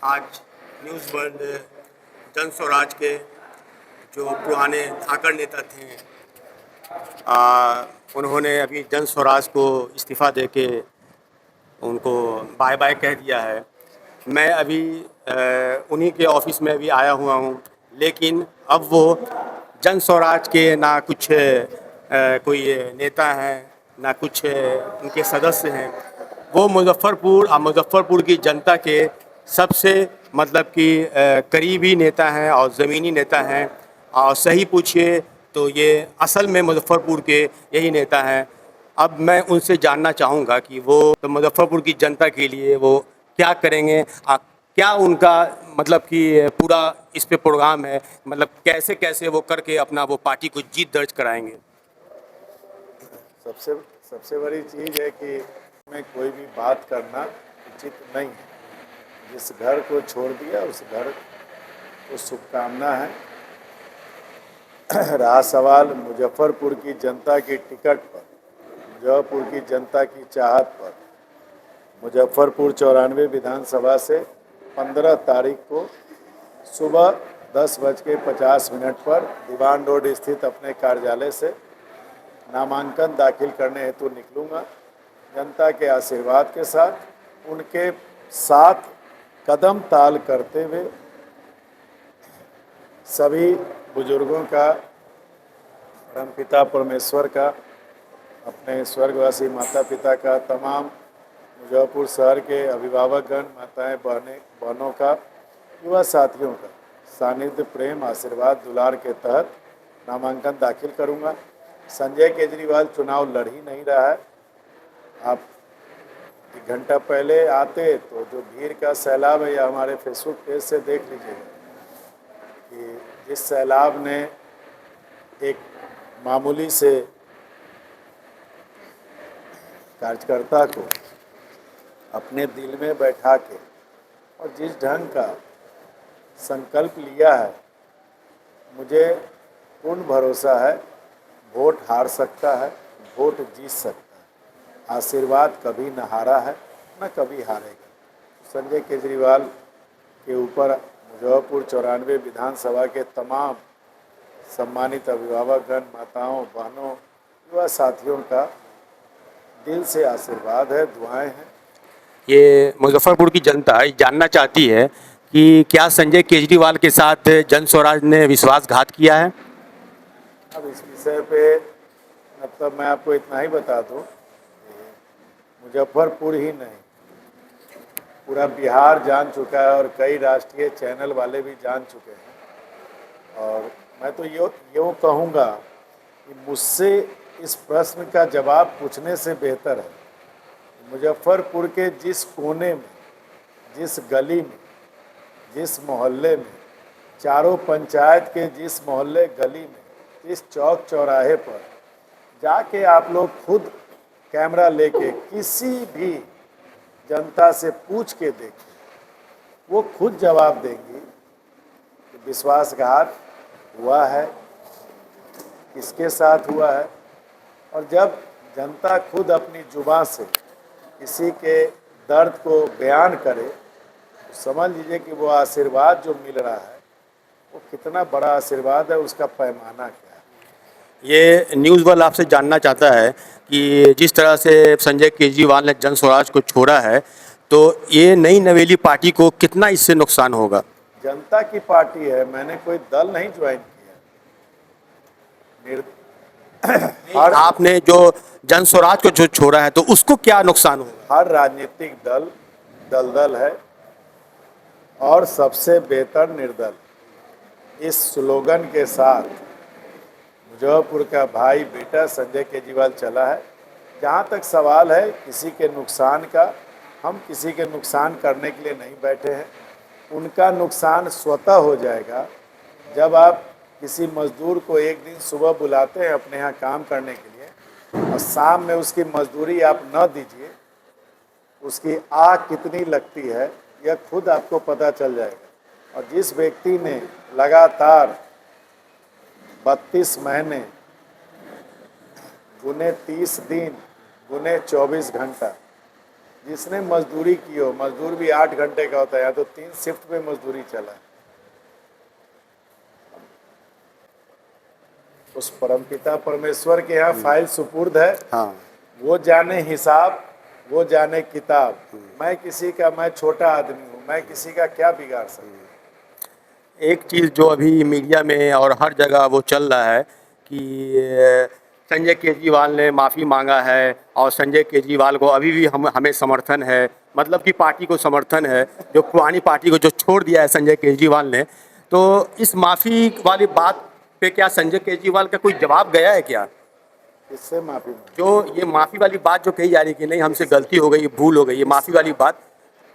आज news world जन स्वराज के जो पुराने धाकड़ नेता थे, उन्होंने अभी जन स्वराज को इस्तीफ़ा दे के उनको बाय बाय कह दिया है। मैं अभी उन्हीं के ऑफिस में अभी आया हुआ हूँ, लेकिन अब वो जन स्वराज के ना कुछ कोई नेता हैं, ना कुछ उनके सदस्य हैं। वो मुज़फ़्फ़रपुर की जनता के सबसे मतलब कि करीबी नेता हैं और ज़मीनी नेता हैं। और सही पूछिए तो ये असल में मुज़फ़्फ़रपुर के यही नेता हैं। अब मैं उनसे जानना चाहूँगा कि वो तो मुज़फ़्फ़रपुर की जनता के लिए वो क्या करेंगे, क्या उनका मतलब कि पूरा इस पे प्रोग्राम है, मतलब कैसे कैसे वो करके अपना वो पार्टी को जीत दर्ज कराएंगे। सबसे सबसे बड़ी चीज़ है कि में कोई भी बात करना उचित नहीं है। जिस घर को छोड़ दिया उस घर को शुभकामना है। रहा सवाल मुजफ्फरपुर की जनता की टिकट पर, मुजफ्फरपुर की जनता की चाहत पर, मुजफ्फरपुर 94 विधानसभा से 15 तारीख को सुबह 10:50 पर दीवान रोड स्थित अपने कार्यालय से नामांकन दाखिल करने हेतु निकलूँगा। जनता के आशीर्वाद के साथ उनके साथ कदम ताल करते हुए सभी बुजुर्गों का, परमपिता परमेश्वर का, अपने स्वर्गवासी माता पिता का, तमाम मुजफ्फरपुर शहर के अभिभावकगण, माताएं, बहनों का, युवा साथियों का सानिध्य, प्रेम, आशीर्वाद, दुलार के तहत नामांकन दाखिल करूंगा। संजय केजरीवाल चुनाव लड़ ही नहीं रहा है। आप 1 घंटा पहले आते तो जो भीड़ का सैलाब है, या हमारे फेसबुक पेज से देख लीजिएगा कि जिस सैलाब ने एक मामूली से कार्यकर्ता को अपने दिल में बैठा के और जिस ढंग का संकल्प लिया है, मुझे पूर्ण भरोसा है वोट हार सकता है, वोट जीत सकता है। आशीर्वाद कभी न हारा है, न कभी हारेगा। संजय केजरीवाल के ऊपर मुजफ्फरपुर 94 विधानसभा के तमाम सम्मानित अभिभावकगण, माताओं, बहनों, युवा साथियों का दिल से आशीर्वाद है, दुआएं हैं। ये मुज़फ़्फ़रपुर की जनता जानना चाहती है कि क्या संजय केजरीवाल के साथ जन स्वराज ने विश्वासघात किया है। अब इस विषय पे मतलब मैं आपको इतना ही बता दूं कि मुजफ्फरपुर ही नहीं, पूरा बिहार जान चुका है और कई राष्ट्रीय चैनल वाले भी जान चुके हैं। और मैं तो यूँ कहूँगा कि मुझसे इस प्रश्न का जवाब पूछने से बेहतर है मुजफ्फरपुर के जिस कोने में, जिस गली में, जिस मोहल्ले में, चारों पंचायत के जिस मोहल्ले गली में, जिस चौक चौराहे पर जाके आप लोग खुद कैमरा लेके किसी भी जनता से पूछ के देखिए, वो खुद जवाब देंगी कि विश्वासघात हुआ है, किसके साथ हुआ है। और जब जनता खुद अपनी जुबान से किसी के दर्द को बयान करे तो समझ लीजिए कि वो आशीर्वाद जो मिल रहा है वो कितना बड़ा आशीर्वाद है, उसका पैमाना क्या है। ये न्यूज़ वर्ल्ड आपसे जानना चाहता है कि जिस तरह से संजय केजरीवाल ने जन स्वराज को छोड़ा है, तो ये नई नवेली पार्टी को कितना इससे नुकसान होगा। जनता की पार्टी है, मैंने कोई दल नहीं ज्वाइन किया। आपने जो जन स्वराज को जो छोड़ा है तो उसको क्या नुकसान होगा। हर राजनीतिक दल दलदल है और सबसे बेहतर निर्दल। इस स्लोगन के साथ मुजफ्फरपुर का भाई बेटा संजय केजरीवाल चला है। जहाँ तक सवाल है किसी के नुकसान का, हम किसी के नुकसान करने के लिए नहीं बैठे हैं। उनका नुकसान स्वतः हो जाएगा जब आप किसी मजदूर को एक दिन सुबह बुलाते हैं अपने यहाँ काम करने के लिए और शाम में उसकी मजदूरी आप न दीजिए, उसकी आग कितनी लगती है यह खुद आपको पता चल जाएगा। और जिस व्यक्ति ने लगातार 32 महीने गुने 30 दिन गुने 24 घंटा जिसने मजदूरी की हो, मजदूर भी 8 घंटे का होता है, यहाँ तो 3 शिफ्ट में मजदूरी चला है। उस परमपिता परमेश्वर के यहाँ फाइल सुपुर्द है, हाँ। वो जाने हिसाब, वो जाने किताब। मैं छोटा आदमी हूँ, मैं किसी का क्या बिगाड़ सकता हूँ। एक चीज़ जो अभी मीडिया में और हर जगह वो चल रहा है कि संजय केजरीवाल ने माफ़ी मांगा है और संजय केजरीवाल को अभी भी हमें समर्थन है, मतलब कि पार्टी को समर्थन है, जो पुरानी पार्टी को जो छोड़ दिया है संजय केजरीवाल ने। तो इस माफ़ी वाली बात पे क्या संजय केजरीवाल का कोई जवाब गया है क्या? इससे माफी मांगी। जो ये माफ़ी वाली बात जो कही जा रही है कि नहीं हमसे गलती हो गई, भूल हो गई, ये माफ़ी वाली बात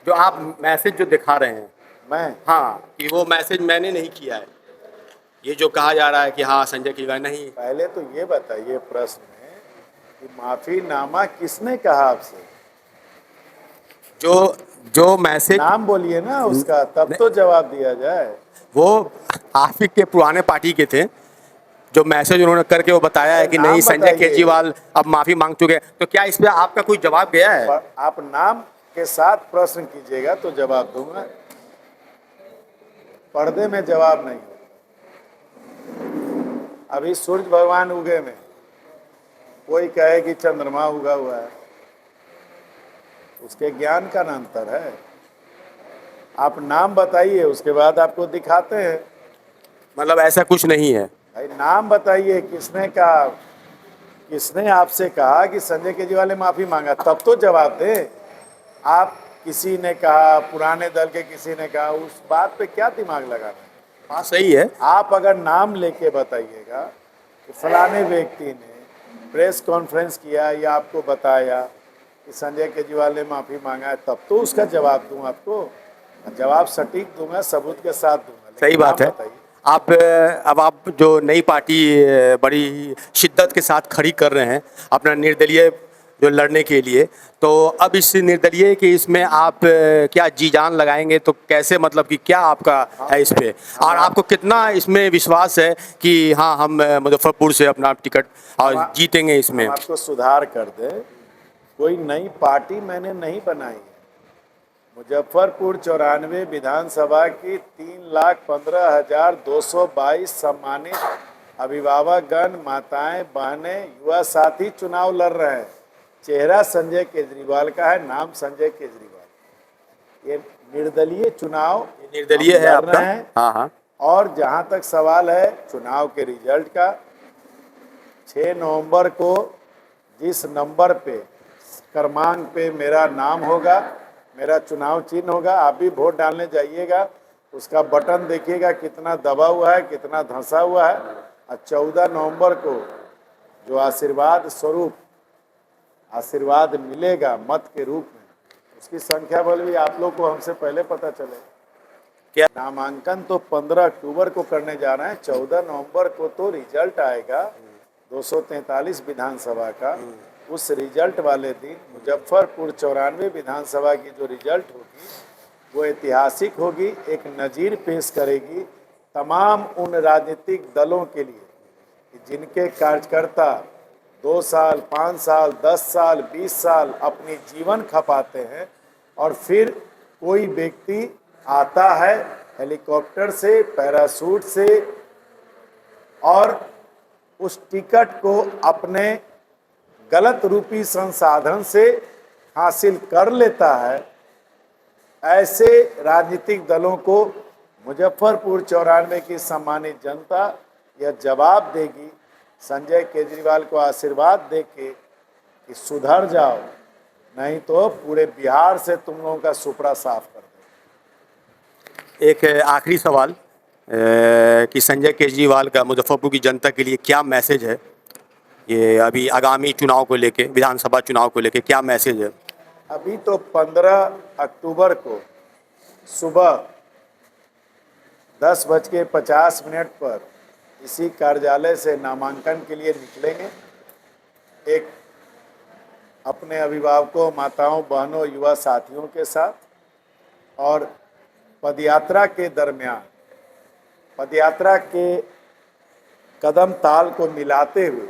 जो आप मैसेज जो दिखा रहे हैं, मैं हाँ, कि वो मैसेज मैंने नहीं किया है, ये जो कहा जा रहा है कि हाँ संजय केजरीवाल नहीं। पहले तो ये बताइए प्रश्न में कि माफीनामा किसने कहा आपसे? जो जो मैसेज नाम बोलिए ना उसका, तब तो जवाब दिया जाए। वो आफिक के पुराने पार्टी के थे, जो मैसेज उन्होंने करके वो बताया है कि नाम नहीं संजय बताइए। केजरीवाल अब माफ़ी मांग चुके हैं। तो क्या इस पे आपका कोई जवाब गया है? आप नाम के साथ प्रश्न कीजिएगा तो जवाब दूंगा, पर्दे में जवाब नहीं। अभी सूर्य भगवान उगे में, कोई कहे कि चंद्रमा उगा हुआ है, उसके ज्ञान का ना अंतर है। आप नाम बताइए, उसके बाद आपको दिखाते हैं। मतलब ऐसा कुछ नहीं है। भाई नाम बताइए, किसने कहा, किसने आपसे कहा कि संजय केजरीवाल ने माफी मांगा, तब तो जवाब दें। आप किसी ने कहा, पुराने दल के किसी ने कहा, उस बात पे क्या दिमाग लगाना है? हाँ सही है। आप अगर नाम लेके बताइएगा कि फलाने व्यक्ति ने प्रेस कॉन्फ्रेंस किया या आपको बताया कि संजय केजरीवाल ने माफ़ी मांगा है, तब तो उसका जवाब दूं आपको। जवाब सटीक दूंगा, सबूत के साथ दूंगा। लेकिन सही बात नाम है। बताइए। अब आप जो नई पार्टी बड़ी शिद्दत के साथ खड़ी कर रहे हैं अपना निर्दलीय जो लड़ने के लिए, तो अब इस निर्दलीय के इसमें आप क्या जी जान लगाएंगे? तो कैसे, मतलब कि क्या आपका है इस पे, और आपको कितना इसमें विश्वास है कि हाँ हम मुजफ्फरपुर से अपना टिकट और जीतेंगे इसमें? हम आपको सुधार कर दे, कोई नई पार्टी मैंने नहीं बनाई है। मुजफ्फरपुर 94 विधानसभा की 3,15,222 सम्मानित अभिभावकगण, माताएं, बहनें, युवा साथी चुनाव लड़ रहे हैं। चेहरा संजय केजरीवाल का है, नाम संजय केजरीवाल। ये निर्दलीय चुनाव निर्दलीय है आपका? हैं। हाँ हाँ। और जहां तक सवाल है चुनाव के रिजल्ट का, 6 नवंबर को जिस नंबर पे, क्रमांक पे मेरा नाम होगा, मेरा चुनाव चिन्ह होगा, आप भी वोट डालने जाइएगा, उसका बटन देखिएगा कितना दबा हुआ है, कितना धंसा हुआ है। और 14 नवंबर को जो आशीर्वाद स्वरूप आशीर्वाद मिलेगा मत के रूप में, उसकी संख्या बल भी आप लोग को हमसे पहले पता चले। क्या नामांकन तो 15 अक्टूबर को करने जा रहे हैं, 14 नवंबर को तो रिजल्ट आएगा 243 विधानसभा का। उस रिजल्ट वाले दिन मुजफ्फरपुर 94 विधानसभा की जो रिजल्ट होगी वो ऐतिहासिक होगी, एक नज़ीर पेश करेगी तमाम उन राजनीतिक दलों के लिए जिनके कार्यकर्ता 2 साल, 5 साल, 10 साल, 20 साल अपनी जीवन खपाते हैं, और फिर कोई व्यक्ति आता है हेलीकॉप्टर से, पैराशूट से, और उस टिकट को अपने गलत रूपी संसाधन से हासिल कर लेता है। ऐसे राजनीतिक दलों को मुजफ्फरपुर 94 की सम्मानित जनता यह जवाब देगी, संजय केजरीवाल को आशीर्वाद देके कि सुधर जाओ, नहीं तो पूरे बिहार से तुम लोगों का सुपड़ा साफ कर दो। एक आखिरी सवाल कि संजय केजरीवाल का मुजफ्फरपुर की जनता के लिए क्या मैसेज है, ये अभी आगामी चुनाव को लेके, विधानसभा चुनाव को लेके क्या मैसेज है? अभी तो 15 अक्टूबर को सुबह 10:50 पर इसी कार्यालय से नामांकन के लिए निकलेंगे। एक अपने अभिभावकों, माताओं, बहनों, युवा साथियों के साथ, और पदयात्रा के दरमियान, पदयात्रा के कदम ताल को मिलाते हुए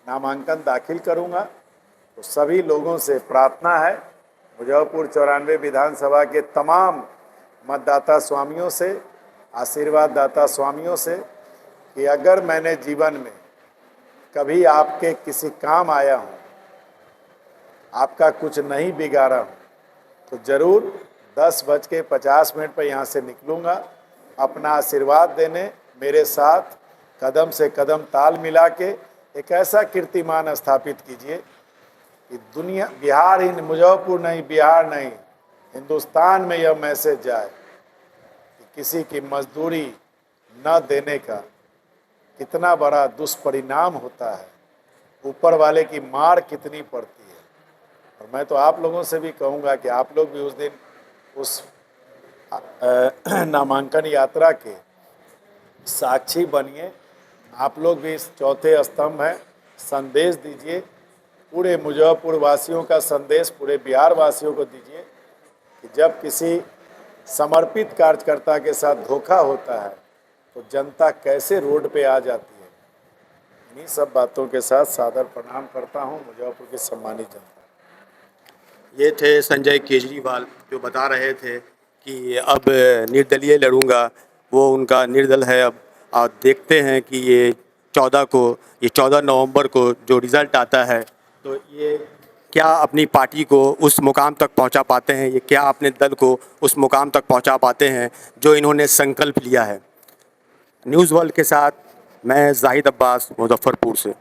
नामांकन दाखिल करूंगा। तो सभी लोगों से प्रार्थना है, मुजफ्फरपुर 94 विधानसभा के तमाम मतदाता स्वामियों से, आशीर्वाद दाता स्वामियों से कि अगर मैंने जीवन में कभी आपके किसी काम आया हूँ, आपका कुछ नहीं बिगाड़ा हूँ, तो ज़रूर 10:50 पर यहाँ से निकलूँगा अपना आशीर्वाद देने, मेरे साथ कदम से कदम ताल मिला के एक ऐसा कीर्तिमान स्थापित कीजिए कि दुनिया, बिहार ही, मुजफ्फरपुर नहीं, बिहार नहीं, हिंदुस्तान में यह मैसेज जाए कि किसी की मजदूरी न देने का कितना बड़ा दुष्परिणाम होता है, ऊपर वाले की मार कितनी पड़ती है। और मैं तो आप लोगों से भी कहूँगा कि आप लोग भी उस दिन उस नामांकन यात्रा के साक्षी बनिए। आप लोग भी इस चौथे स्तंभ हैं, संदेश दीजिए, पूरे मुजफ्फरपुर वासियों का संदेश पूरे बिहार वासियों को दीजिए कि जब किसी समर्पित कार्यकर्ता के साथ धोखा होता है तो जनता कैसे रोड पे आ जाती है। इन्हीं सब बातों के साथ सादर प्रणाम करता हूँ मुजफ्फरपुर की सम्मानित जनता। ये थे संजय केजरीवाल जो बता रहे थे कि अब निर्दलीय लड़ूंगा, वो उनका निर्दल है अब। और देखते हैं कि ये 14 नवंबर को जो रिज़ल्ट आता है तो ये क्या अपनी पार्टी को उस मुकाम तक पहुंचा पाते हैं, ये क्या अपने दल को उस मुकाम तक पहुंचा पाते हैं जो इन्होंने संकल्प लिया है। न्यूज़ वर्ल्ड के साथ मैं जाहिद अब्बास, मुजफ्फरपुर से।